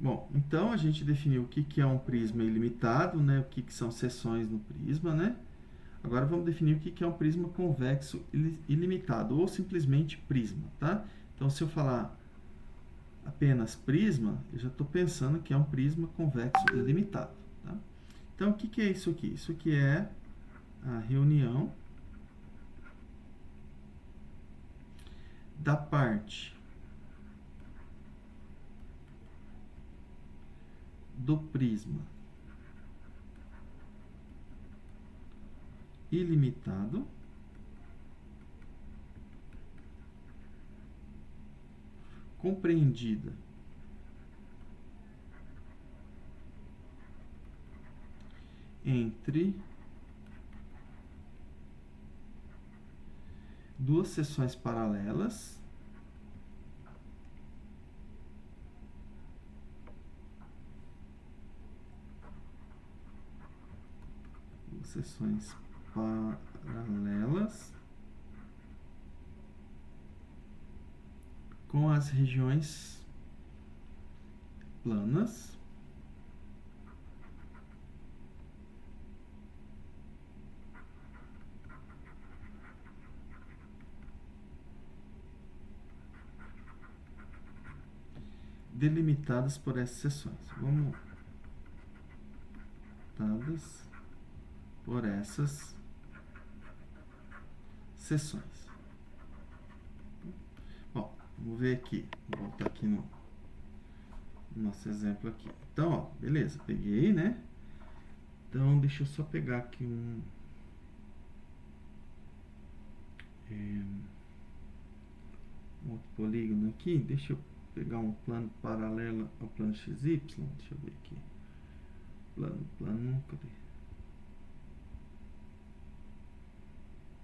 Bom, então a gente definiu o que é um prisma ilimitado, né? O que são seções no prisma, né? Agora vamos definir o que é um prisma convexo ilimitado, ou simplesmente prisma, tá? Então, se eu falar apenas prisma, eu já estou pensando que é um prisma convexo ilimitado, tá? Então, o que é isso aqui? Isso aqui é a reunião da parte do prisma ilimitado compreendida entre duas seções paralelas com as regiões planas delimitadas por essas seções. Vamos dadas por essas seções. Bom, vamos ver aqui. Vou voltar aqui no nosso exemplo aqui. Então, ó, beleza, peguei, né? Então, deixa eu só pegar aqui um outro polígono aqui. Deixa eu pegar um plano paralelo ao plano XY. Deixa eu ver aqui. Plano, cadê?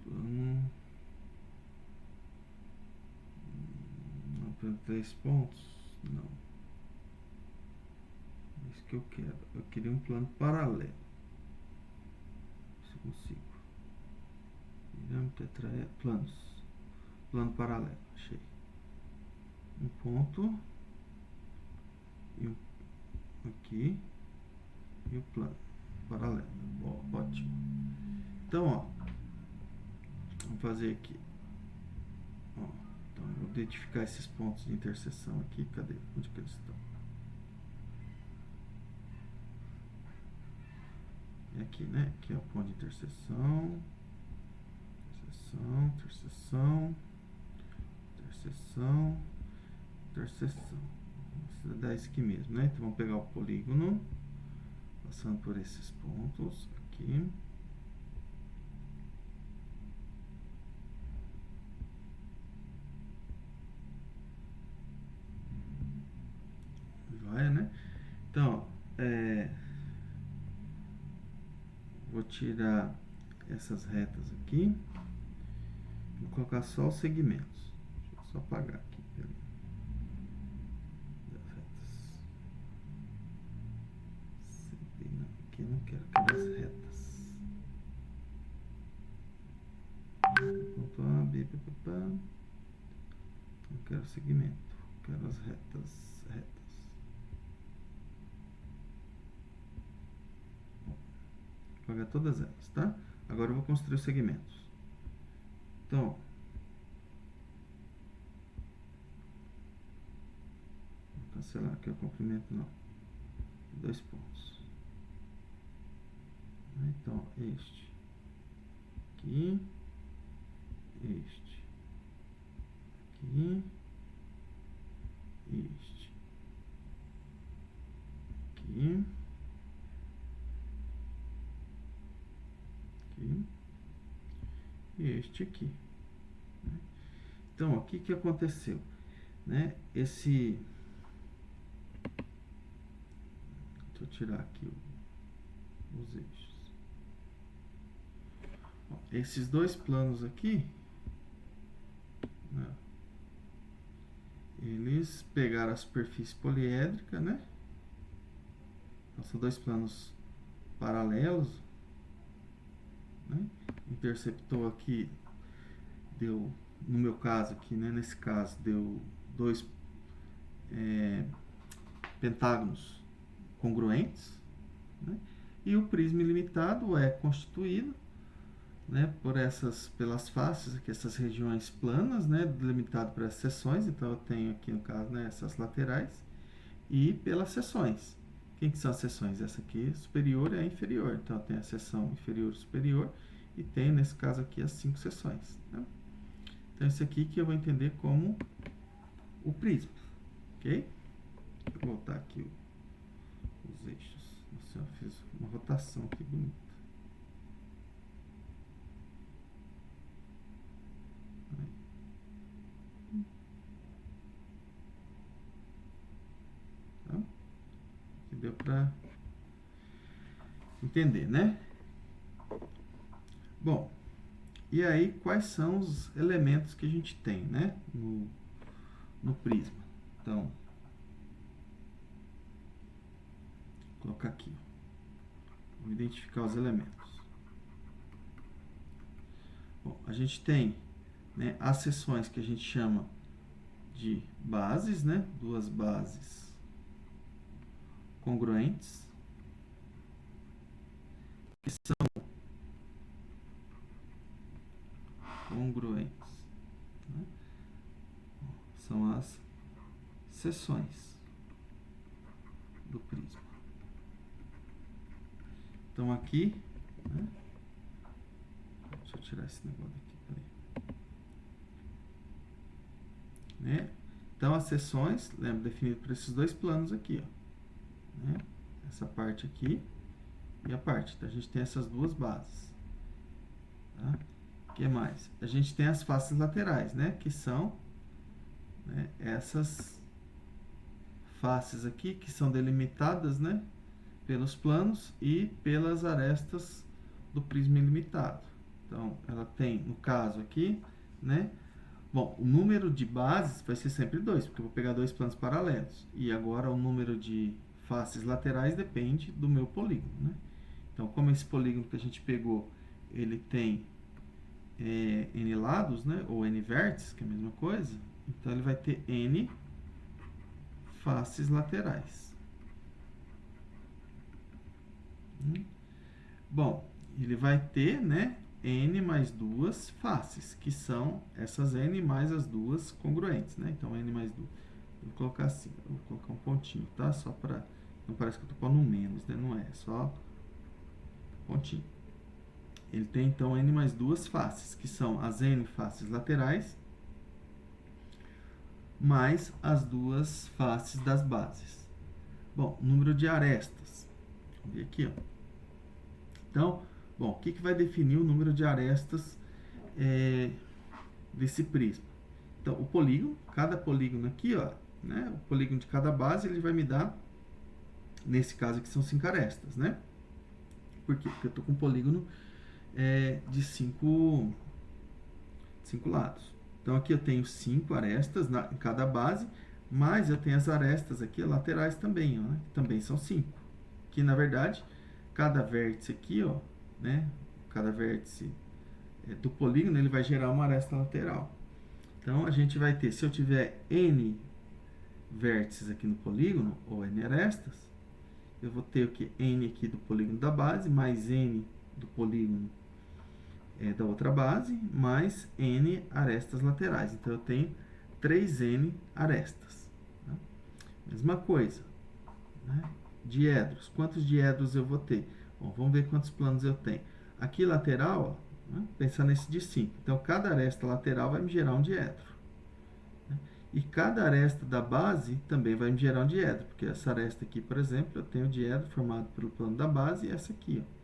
Plano. Não, plano 3 pontos? Não. É isso que eu quero. Eu queria um plano paralelo. Se eu consigo. Pirâmide, tetraedro, planos. Plano paralelo, achei. Um ponto. E aqui. E o plano paralelo. Ótimo. Então, ó. Vamos fazer aqui. Ó, então, eu vou identificar esses pontos de interseção aqui. Cadê? Onde que eles estão? É aqui, né? Aqui é o ponto de interseção. Interseção. Precisa dar isso aqui mesmo, né? Então vamos pegar o polígono, passando por esses pontos aqui. Vai, né? Então, vou tirar essas retas aqui. Vou colocar só os segmentos. Deixa eu só apagar aqui. Aqui eu não quero aquelas retas. Ponto A, B, P, P, P. Não quero segmento. Quero as retas. Vou apagar todas elas, tá? Agora eu vou construir os segmentos. Então, vou cancelar aqui o comprimento, não. 2 pontos. Então, este aqui, este aqui, este aqui, e este aqui. Então, o que aconteceu? Né? Deixa eu tirar aqui os eixos. Bom, esses dois planos aqui, né? Eles pegaram a superfície poliédrica, né? Então, são dois planos paralelos, né? Interceptou aqui, deu, no meu caso aqui, né? Nesse caso, deu dois pentágonos congruentes, né? E o prisma ilimitado é constituído, né, pelas faces, aqui, essas regiões planas, né, delimitado por essas seções. Então eu tenho aqui no caso, né, essas laterais, e pelas seções. Quem que são as seções? Essa aqui superior e a inferior. Então eu tenho a seção inferior e superior, e tenho nesse caso aqui as 5 seções, né? Então isso aqui que eu vou entender como o prisma, ok? Vou voltar aqui os eixos. Nossa, eu fiz uma rotação aqui bonita. Tá? Aqui deu para entender, né? Bom, e aí quais são os elementos que a gente tem, né, no prisma? Então, vou colocar aqui. Vou identificar os elementos. Bom, a gente tem, né, as seções que a gente chama de bases, né? Duas bases congruentes, que são congruentes, né? São as seções do prisma. Então aqui, né? Deixa eu tirar esse negócio aqui, peraí. Né? Então as seções, lembra, definido por esses dois planos aqui, ó, né? Essa parte aqui e a parte. Então a gente tem essas duas bases. Tá? O que mais? A gente tem as faces laterais, né? Que são, né, essas faces aqui, que são delimitadas, né, pelos planos e pelas arestas do prisma ilimitado. Então, ela tem, no caso aqui, né, bom, o número de bases vai ser sempre 2, porque eu vou pegar 2 planos paralelos. E agora o número de faces laterais depende do meu polígono, né? Então, como esse polígono que a gente pegou, ele tem n lados, né, ou n vértices, que é a mesma coisa, então ele vai ter n faces laterais. Bom, ele vai ter, né, n mais duas faces, que são essas n mais as duas congruentes, né? Então, n mais duas. Vou colocar assim, vou colocar um pontinho, tá? Só para não parece que eu tô pondo um menos, né? Não é, só pontinho. Ele tem, então, n mais duas faces, que são as n faces laterais, mais as duas faces das bases. Bom, número de arestas. Vamos ver aqui, ó. Então, bom, o que vai definir o número de arestas desse prisma? Então, o polígono, cada polígono aqui, ó, né? O polígono de cada base, ele vai me dar, nesse caso aqui, são 5 arestas, né? Por quê? Porque eu estou com um polígono de 5 lados. Então, aqui eu tenho 5 arestas em cada base, mas eu tenho as arestas aqui, laterais também, ó, né? Que também são 5. Que, na verdade, cada vértice aqui, ó, né? Cada vértice do polígono, ele vai gerar uma aresta lateral. Então, a gente vai ter, se eu tiver n vértices aqui no polígono, ou n arestas, eu vou ter o que? N aqui do polígono da base, mais n do polígono da outra base, mais n arestas laterais. Então, eu tenho 3n arestas. Tá? Mesma coisa, né? Diedros. Quantos diedros eu vou ter? Bom, vamos ver quantos planos eu tenho. Aqui, lateral, ó, né? Pensando nesse de 5. Então, cada aresta lateral vai me gerar um diedro. Né? E cada aresta da base também vai me gerar um diedro. Porque essa aresta aqui, por exemplo, eu tenho o diedro formado pelo plano da base e essa aqui, ó.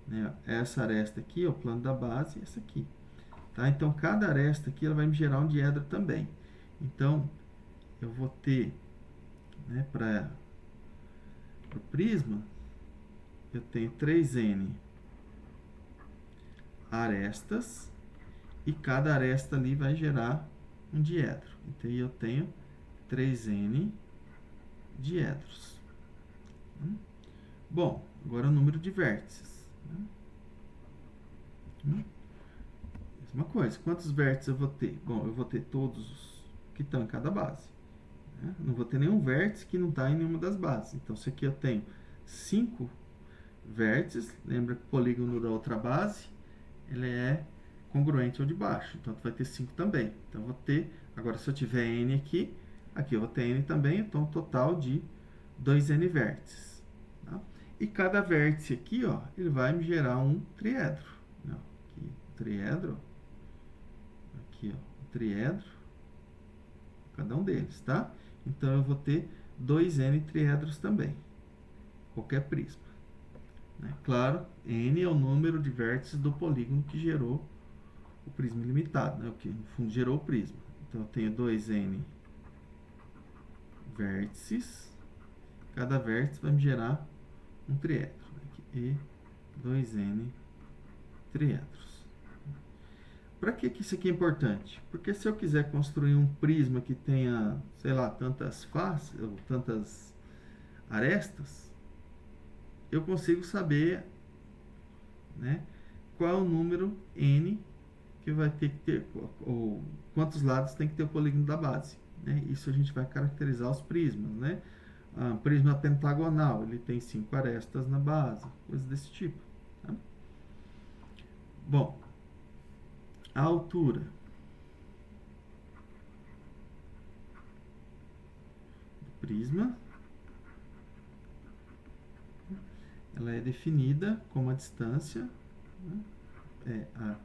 Né? Essa aresta aqui, ó, o plano da base e essa aqui. Tá? Então, cada aresta aqui ela vai me gerar um diedro também. Então, eu vou ter, né, para o prisma, eu tenho 3n arestas e cada aresta ali vai gerar um diedro. Então, eu tenho 3n diedros. Bom, agora o número de vértices. Mesma coisa, quantos vértices eu vou ter? Bom, eu vou ter todos os que estão em cada base. né? Não vou ter nenhum vértice que não está em nenhuma das bases. Então, se aqui eu tenho 5 vértices, lembra que o polígono da outra base, ele é congruente ao de baixo, então vai ter 5 também. Então, eu vou ter, agora se eu tiver n aqui, aqui eu vou ter n também, então um total de 2n vértices. Tá? E cada vértice aqui, ó, ele vai me gerar um triedro. Né? Aqui, triedro, aqui, ó, um triedro, cada um deles, tá? Então, eu vou ter 2n triedros também, qualquer prisma. Né? Claro, n é o número de vértices do polígono que gerou o prisma ilimitado, né? O que no fundo gerou o prisma. Então, eu tenho 2n vértices, cada vértice vai me gerar um triedro, aqui, e 2n triedros. Para que isso aqui é importante? Porque se eu quiser construir um prisma que tenha, sei lá, tantas faces, ou tantas arestas, eu consigo saber, né, qual é o número n que vai ter que ter, ou quantos lados tem que ter o polígono da base. Né? Isso a gente vai caracterizar os prismas. Né? Prisma pentagonal, ele tem 5 arestas na base, coisas desse tipo. Tá? Bom, a altura do prisma, ela é definida como a distância, né? É a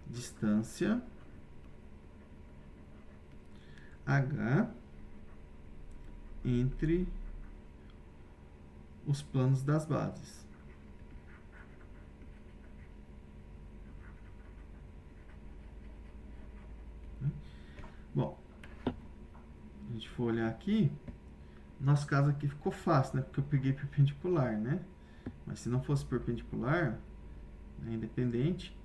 distância h entre os planos das bases. Bom, a gente for olhar aqui, nosso caso aqui ficou fácil, né? Porque eu peguei perpendicular, né? Mas se não fosse perpendicular, né, independente,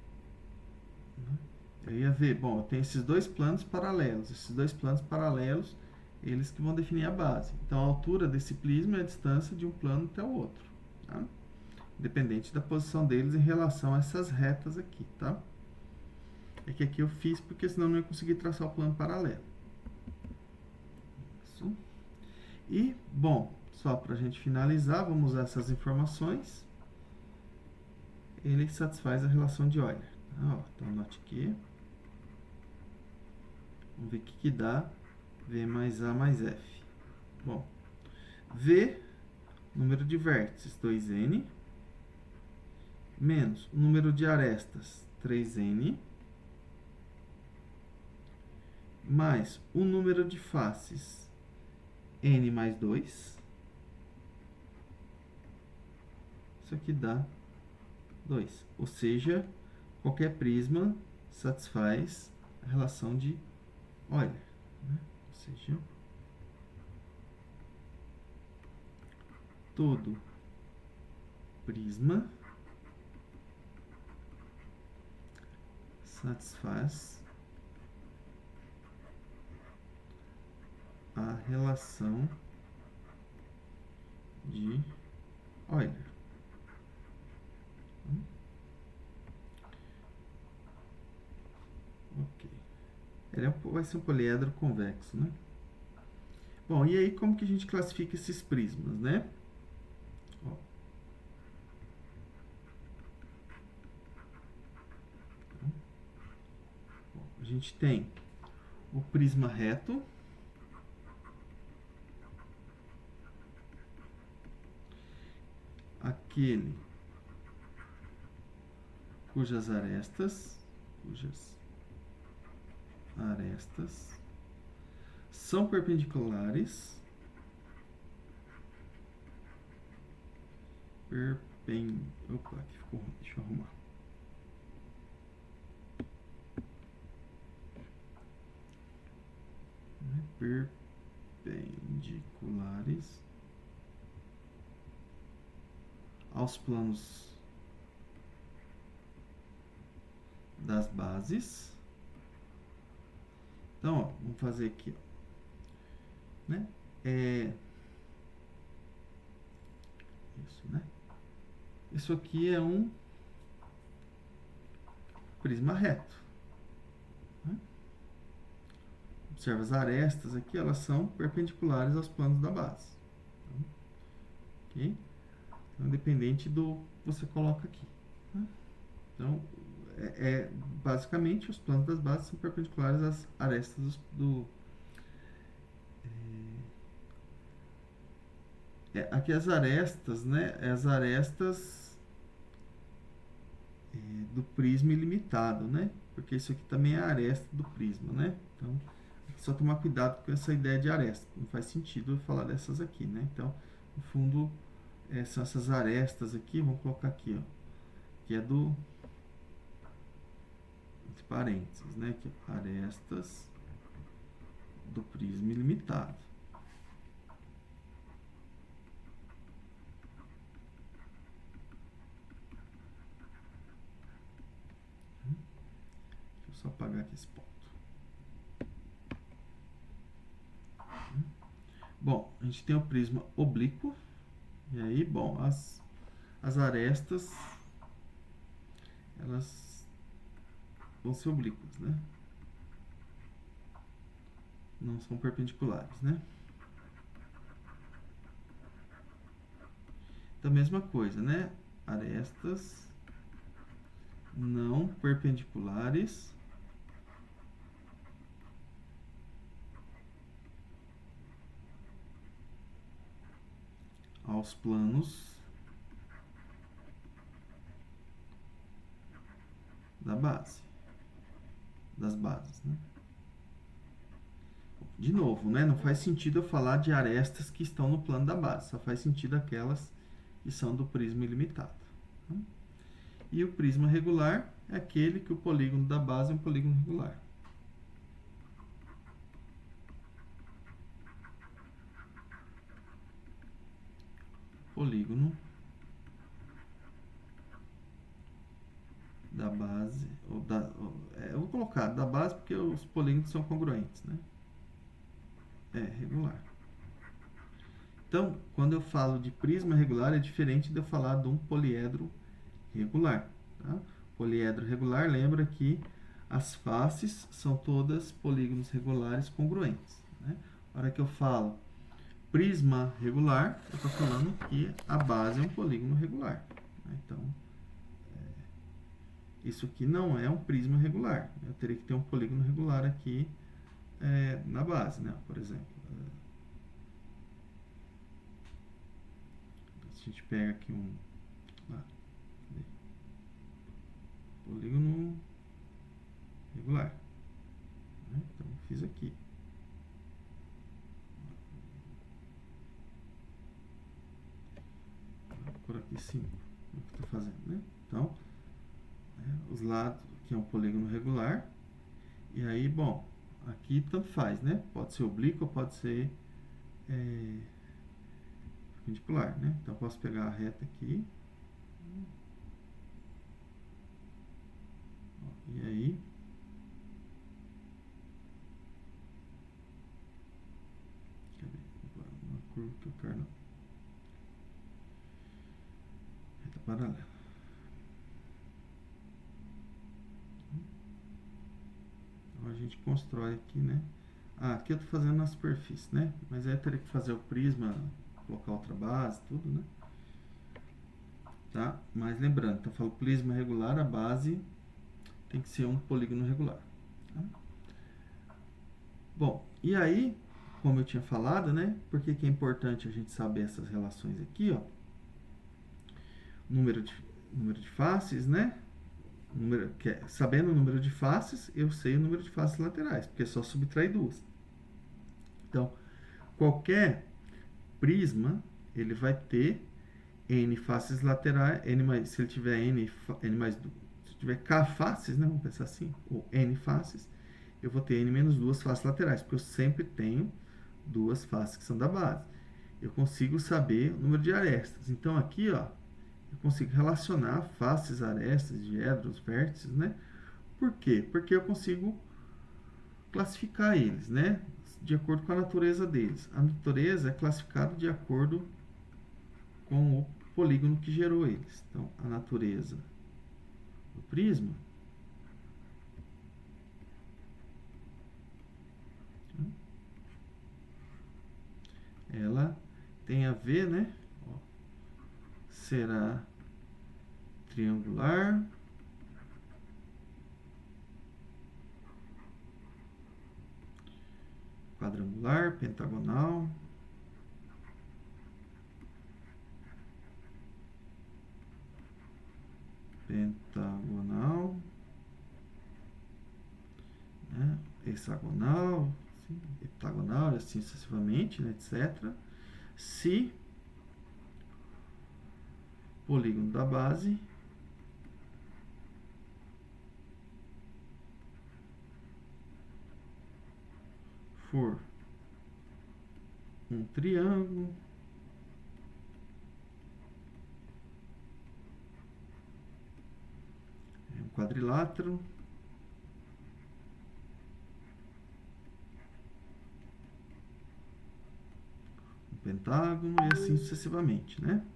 né, eu ia ver, bom, eu tenho esses dois planos paralelos. Esses dois planos paralelos, eles que vão definir a base. Então, a altura desse prisma é a distância de um plano até o outro, tá? Independente da posição deles em relação a essas retas aqui, tá? É que aqui eu fiz porque senão eu não ia conseguir traçar o plano paralelo. Isso. E, bom, só para a gente finalizar, vamos usar essas informações. Ele satisfaz a relação de Euler. Tá? Ó, então, note aqui. Vamos ver o que dá V mais A mais F. Bom, V, número de vértices, 2n, menos o número de arestas, 3n, mais o número de faces, n mais 2. Isso aqui dá 2. Ou seja, qualquer prisma satisfaz a relação de Euler. Né? Ou seja, todo prisma satisfaz a relação de Euler. Ok. Ele vai ser um poliedro convexo, né? Bom, e aí como que a gente classifica esses prismas, né? Ó. Bom, a gente tem o prisma reto, aquele cujas arestas são perpendiculares opa, aqui ficou ruim, deixa eu arrumar. Perpendiculares aos planos das bases. Então, ó, vamos fazer aqui, ó, né? Isso, né? Isso aqui é um prisma reto. Né? observa as arestas aqui, elas são perpendiculares aos planos da base. Ok? Então, independente do que você coloca aqui. Tá? Então, basicamente, os planos das bases são perpendiculares às arestas aqui as arestas, né? As arestas do prisma ilimitado, né? Porque isso aqui também é a aresta do prisma, né? Então, só tomar cuidado com essa ideia de aresta. Não faz sentido eu falar dessas aqui, né? Então, no fundo, são essas arestas aqui, vamos colocar aqui, ó, que é do entre parênteses, né? Que é arestas do prisma ilimitado. Deixa eu só apagar aqui esse ponto. Bom, a gente tem o prisma oblíquo. E aí, bom, as arestas, elas vão ser oblíquas, né? Não são perpendiculares, né? Então, mesma coisa, né? Arestas não perpendiculares aos planos da base, das bases, né? De novo, né? Não faz sentido eu falar de arestas que estão no plano da base, só faz sentido aquelas que são do prisma ilimitado. E o prisma regular é aquele que o polígono da base é um polígono regular. Polígono da base, eu vou colocar da base porque os polígonos são congruentes, né? Regular. Então, quando eu falo de prisma regular, é diferente de eu falar de um poliedro regular. Tá? Poliedro regular, lembra que as faces são todas polígonos regulares congruentes. Né? Na hora que eu falo prisma regular, eu estou falando que a base é um polígono regular. Né? Então, isso aqui não é um prisma regular. Eu teria que ter um polígono regular aqui na base, né? Por exemplo. Se a gente pega aqui polígono regular. Né? Então, fiz aqui. Por aqui 5. É o que estou fazendo, né? Então, os lados, aqui é um polígono regular. E aí, bom, aqui tanto faz, né? Pode ser oblíquo ou pode ser perpendicular, né? Então, posso pegar a reta aqui. E aí, uma curva que eu quero. Reta paralela. Então, a gente constrói aqui, né? Aqui eu estou fazendo na superfície, né? Mas aí eu teria que fazer o prisma, colocar outra base, tudo, né? Tá? Mas lembrando, então eu falo prisma regular, a base tem que ser um polígono regular. Tá? Bom, e aí, como eu tinha falado, né? Por que é importante a gente saber essas relações aqui, ó? Número de faces, né? Sabendo o número de faces, eu sei o número de faces laterais, porque é só subtrair duas. Então, qualquer prisma, ele vai ter n faces laterais, se ele tiver n mais, se tiver k faces, né, vamos pensar assim, ou n faces, eu vou ter n menos duas faces laterais, porque eu sempre tenho duas faces que são da base. Eu consigo saber o número de arestas. Então, aqui, ó, eu consigo relacionar faces, arestas, diedros, vértices, né? Por quê? Porque eu consigo classificar eles, né? De acordo com a natureza deles. A natureza é classificada de acordo com o polígono que gerou eles. Então, a natureza do prisma ela tem a ver, né? Ó, será triangular, quadrangular, pentagonal, né? Hexagonal, assim, heptagonal, assim sucessivamente, né? Etc. Se o polígono da base for um triângulo, um quadrilátero, um pentágono e assim sucessivamente, né?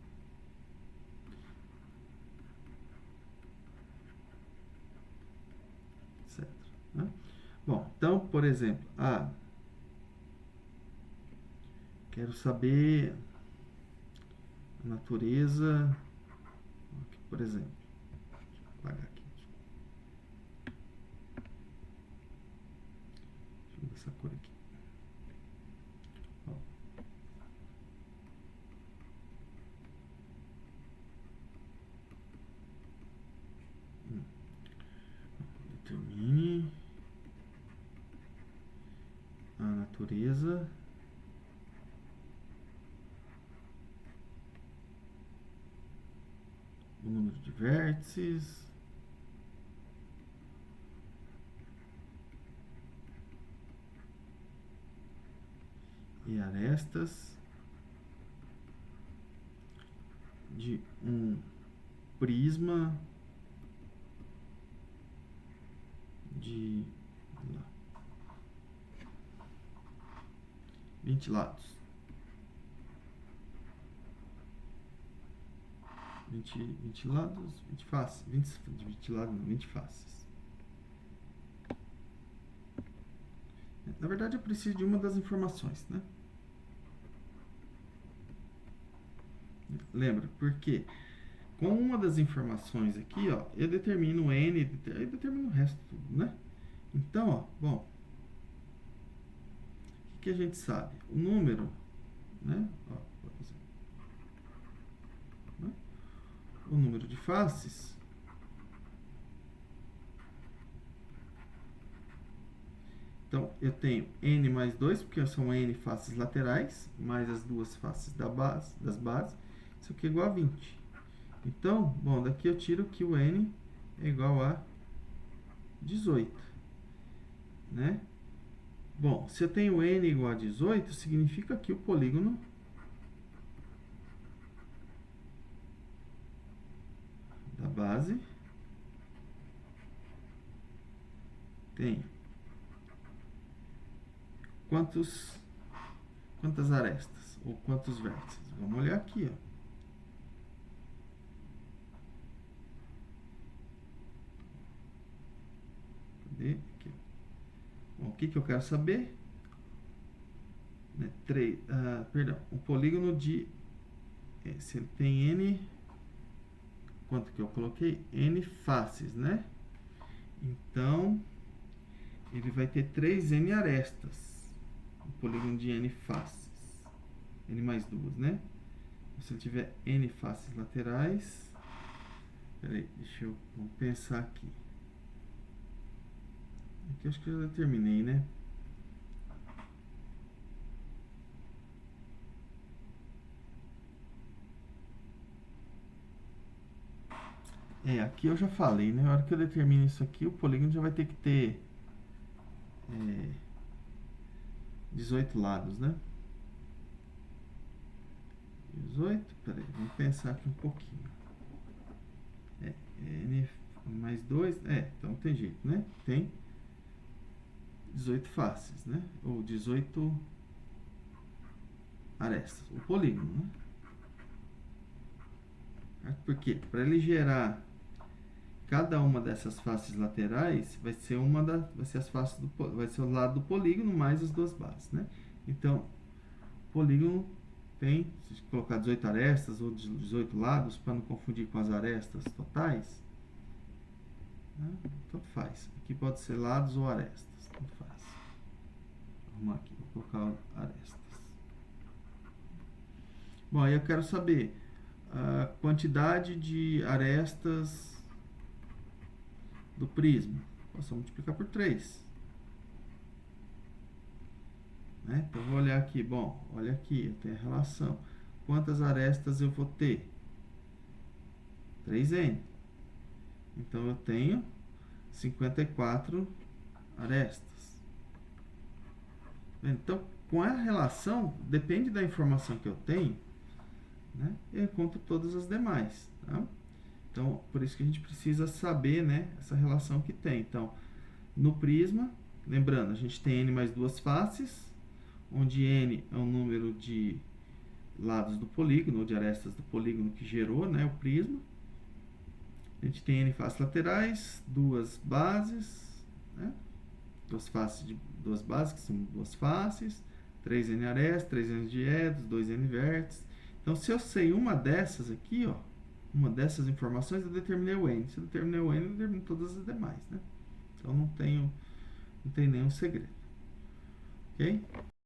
Etc. Né? Bom, então, por exemplo, quero saber a natureza, aqui, por exemplo, vou apagar aqui, deixa eu ver essa cor aqui. Ó. Determine a natureza o número de vértices, e arestas de um prisma de 20 lados. 20 lados, 20 faces. 20 lados, não, 20 faces. Na verdade, eu preciso de uma das informações, né? Lembra? Porque com uma das informações aqui, ó, eu determino o n, eu determino o resto tudo, né? Então, ó, bom, o que a gente sabe? O número, né? Ó, por exemplo, né? O número de faces então, eu tenho n mais 2, porque são n faces laterais, mais as duas faces das bases. Isso aqui é igual a 20. Então, bom, daqui eu tiro que o n é igual a 18. Né? Bom, se eu tenho n igual a 18, significa que o polígono da base tem quantas arestas ou quantos vértices? Vamos olhar aqui, ó. Cadê? Aqui. Bom, o que eu quero saber? Né? Perdão, um polígono de se ele tem n, quanto que eu coloquei? N faces, né? Então, ele vai ter 3n arestas. Um polígono de n faces. N mais 2, né? Se ele tiver n faces laterais... Peraí, vamos pensar aqui. Aqui acho que eu já terminei, né? Aqui eu já falei, né? Na hora que eu determino isso aqui, o polígono já vai ter que ter 18 lados, né? 18, peraí, vamos pensar aqui um pouquinho. N mais 2, então tem jeito, né? Tem 18 faces, né? Ou 18 arestas, o polígono, né? Por quê? Para ele gerar cada uma dessas faces laterais, vai ser as faces vai ser o lado do polígono mais as duas bases, né? Então, polígono tem, se colocar 18 arestas ou 18 lados, para não confundir com as arestas totais, né? Tanto faz. Aqui pode ser lados ou arestas, tanto faz. Vou arrumar aqui, vou colocar arestas. Bom, aí eu quero saber a quantidade de arestas do prisma. Posso multiplicar por 3. Né? Então, eu vou olhar aqui. Bom, olha aqui, eu tenho a relação. Quantas arestas eu vou ter? 3n. Então, eu tenho 54 arestas. Então, com a relação, depende da informação que eu tenho, né? Eu encontro todas as demais. Tá? Então, por isso que a gente precisa saber, né, essa relação que tem. Então, no prisma, lembrando, a gente tem n mais duas faces, onde n é o número de lados do polígono, ou de arestas do polígono que gerou, né, o prisma. A gente tem n faces laterais, duas bases, né, duas bases, que são duas faces, 3n arestas, 3n diedos, 2n vértices. Então, se eu sei uma dessas aqui, ó, uma dessas informações, eu determinei o n. Se eu determinei o n, eu determino todas as demais, né? Então, não tem nenhum segredo. Ok?